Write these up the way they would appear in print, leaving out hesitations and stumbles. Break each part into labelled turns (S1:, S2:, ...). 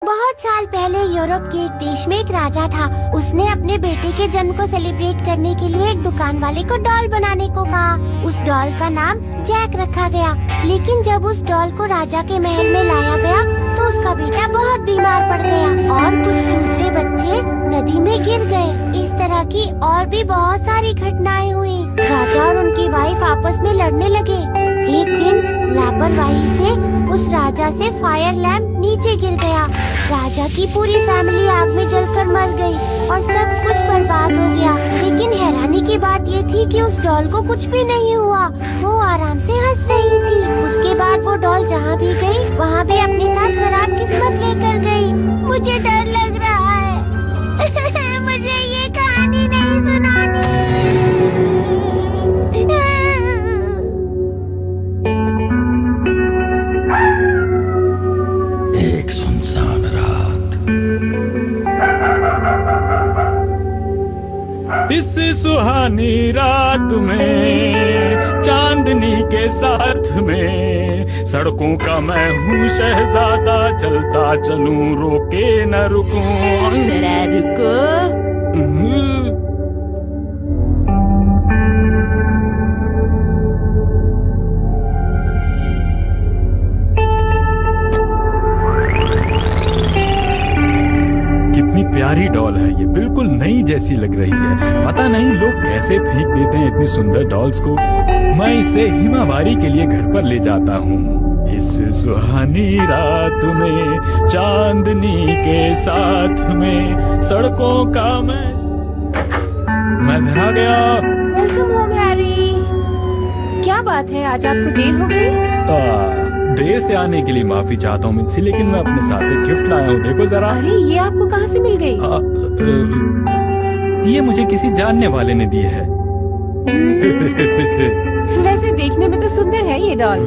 S1: बहुत साल पहले यूरोप के एक देश में एक राजा था। उसने अपने बेटे के जन्म को सेलिब्रेट करने के लिए एक दुकान वाले को डॉल बनाने को कहा। उस डॉल का नाम जैक रखा गया। लेकिन जब उस डॉल को राजा के महल में लाया गया तो उसका बेटा बहुत बीमार पड़ गया और कुछ दूसरे बच्चे नदी में गिर गए। इस तरह की और भी बहुत सारी घटनाएं हुई। राजा और उनकी वाइफ आपस में लड़ने लगे। एक दिन लापरवाही से उस राजा से फायर लैंप नीचे गिर गया। राजा की पूरी फैमिली आग में जलकर मर गई और सब कुछ बर्बाद हो गया। लेकिन हैरानी की बात ये थी कि उस डॉल को कुछ भी नहीं हुआ। वो आराम से हंस रही थी। उसके बाद वो डॉल जहाँ भी गई वहाँ भी अपने साथ खराब किस्मत लेकर गई। मुझे डर लग रहा है। मुझे ये कहानी नहीं सुनानी।
S2: एक सुनसान रात।
S3: इस सुहानी रात में चांदनी के साथ में सड़कों का मैं हूँ शहजादा, चलता चलूं रोके न रुकूं।
S4: जरा रुको।
S3: कितनी प्यारी डॉल है ये, बिल्कुल नई जैसी लग रही है। पता नहीं लोग कैसे फेंक देते हैं इतनी सुंदर डॉल्स को। मैं इसे हिमावारी के लिए घर पर ले जाता हूँ। इस सुहानी रात में चांदनी के साथ में सड़कों का मैं घर आ गया।
S4: Welcome home Harry. क्या बात है, आज आपको देर हो गई?
S3: देर से आने के लिए माफी चाहता हूँ मित्सी, लेकिन मैं अपने साथ एक गिफ्ट लाया हूँ। देखो जरा।
S4: अरे ये आपको कहाँ से मिल गई?
S3: ये मुझे किसी जानने वाले ने दी है।
S4: वैसे देखने में तो सुंदर है ये डॉल।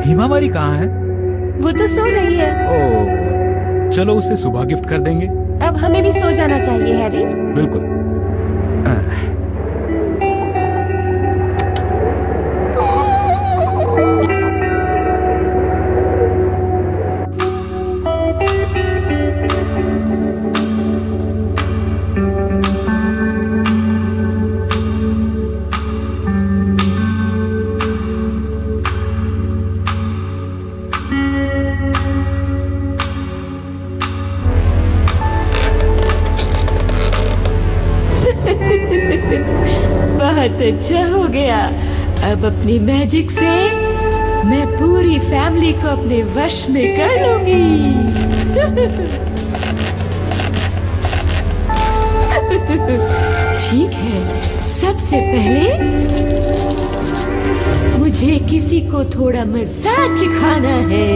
S3: हिमावारी कहाँ है?
S4: वो तो सो रही है।
S3: ओह, चलो उसे सुबह गिफ्ट कर देंगे।
S4: अब हमें भी सो जाना चाहिए हैरी।
S3: बिल्कुल।
S4: बहुत अच्छा हो गया। अब अपनी मैजिक से मैं पूरी फैमिली को अपने वश में कर लूंगी। ठीक है, सबसे पहले मुझे किसी को थोड़ा मजा चिखाना है।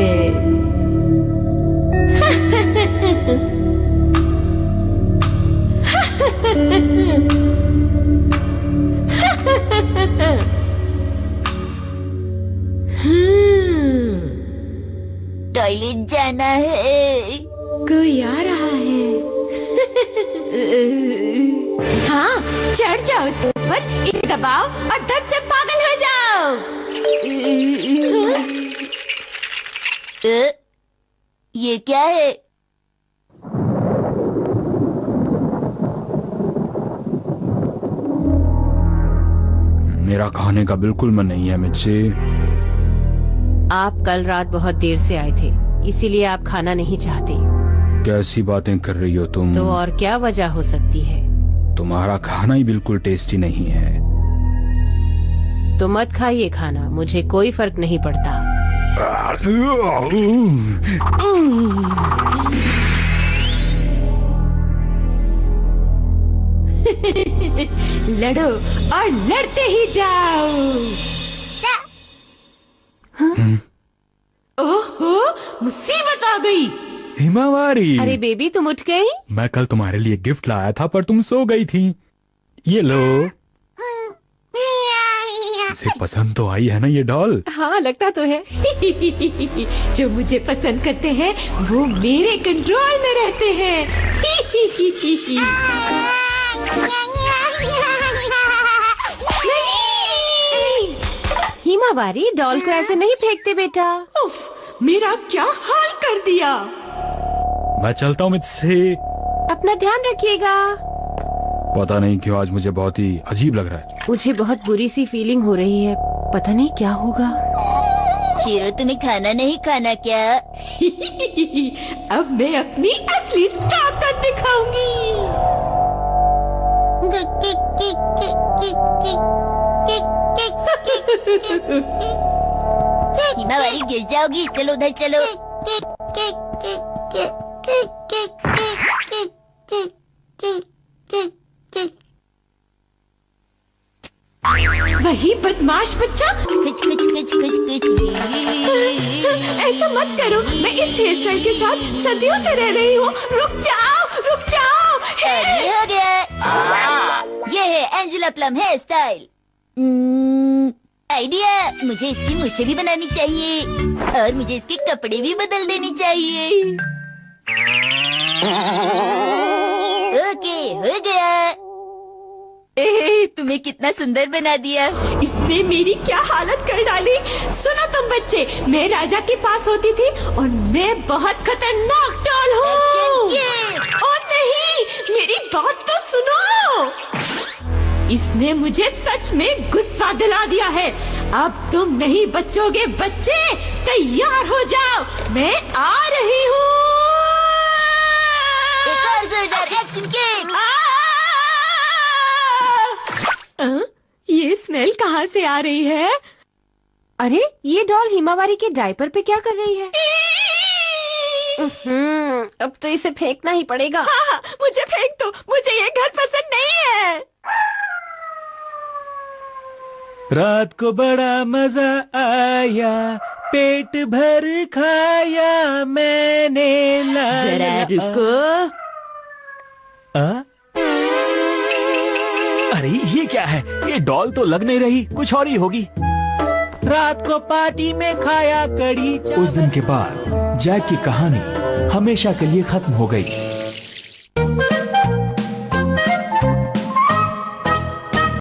S1: टॉयलेट जाना है।
S4: कोई आ रहा है। हाँ, चढ़ जाओ उसके ऊपर, इसे दबाओ और दर्द से पागल हो जाओ।
S1: ये क्या है?
S3: मेरा खाने का बिल्कुल मन नहीं है मिर्ची।
S5: आप कल रात बहुत देर से आए थे, इसीलिए आप खाना नहीं चाहते।
S3: कैसी बातें कर रही हो तुम?
S5: तो और क्या वजह हो सकती है?
S3: तुम्हारा खाना ही बिल्कुल टेस्टी नहीं है।
S5: तो मत खाइए खाना, मुझे कोई फर्क नहीं पड़ता।
S4: लड़ो और लड़ते ही जाओ। ओहो, मुसीबत आ गई।
S3: हिमावारी।
S5: अरे बेबी, तुम उठ गई?
S3: मैं कल तुम्हारे लिए गिफ्ट लाया था पर तुम सो गई थी। ये लो। इसे पसंद तो आई है ना ये डॉल?
S5: हाँ, लगता तो है।
S4: जो मुझे पसंद करते हैं वो मेरे कंट्रोल में रहते हैं।
S5: हिमावारी, डॉल को ऐसे नहीं फेंकते बेटा।
S4: उफ, मेरा क्या हाल कर दिया।
S3: मैं चलता हूँ मुझसे।
S5: अपना ध्यान रखिएगा।
S3: पता नहीं क्यों आज मुझे बहुत ही अजीब लग रहा है।
S5: मुझे बहुत बुरी सी फीलिंग हो रही है, पता नहीं क्या होगा।
S1: शेरो, तुम्हें खाना नहीं खाना क्या?
S4: अब मैं अपनी असली ताकत दिखाऊंगी।
S1: हिमावारी गिर जाओगी, चलो उधर चलो।
S4: वही बदमाश बच्चा।
S1: कुछ कुछ कुछ कुछ कुछ।
S4: ऐसा मत करो, मैं इस हेयर स्टाइल के साथ सदियों से रह रही हूँ। रुक जाओ, रुक जाओ।
S1: ये हो गया। ये है Angela plum hair style. Idea, मुझे इसकी मूछें भी बनानी चाहिए और मुझे इसके कपड़े भी बदल देने चाहिए। ओके, हो गया। तुम्हें कितना सुंदर बना दिया।
S4: इसने मेरी क्या हालत कर डाली। सुनो तुम बच्चे, मैं राजा के पास होती थी और मैं बहुत खतरनाक डॉल हूँ। और नहीं, मेरी बात तो सुनो। इसने मुझे सच में गुस्सा दिला दिया है। अब तुम नहीं बचोगे बच्चे, तैयार हो जाओ, मैं आ रही हूँ।
S1: एक और जोरदार एक्शन किक।
S4: ये स्मेल कहाँ से आ रही है?
S5: अरे, ये डॉल हिमावारी के डायपर पे क्या कर रही है? अब तो इसे फेंकना ही पड़ेगा।
S4: हाँ, मुझे फेंक दो, मुझे ये घर पसंद नहीं है।
S3: रात को बड़ा मजा आया, पेट भर खाया मैंने।
S4: जरा रुको।
S3: अरे ये क्या है? ये डॉल तो लग नहीं रही, कुछ और ही होगी। रात को पार्टी में खाया कढ़ी।
S6: उस दिन के बाद जैक की कहानी हमेशा के लिए खत्म हो गई।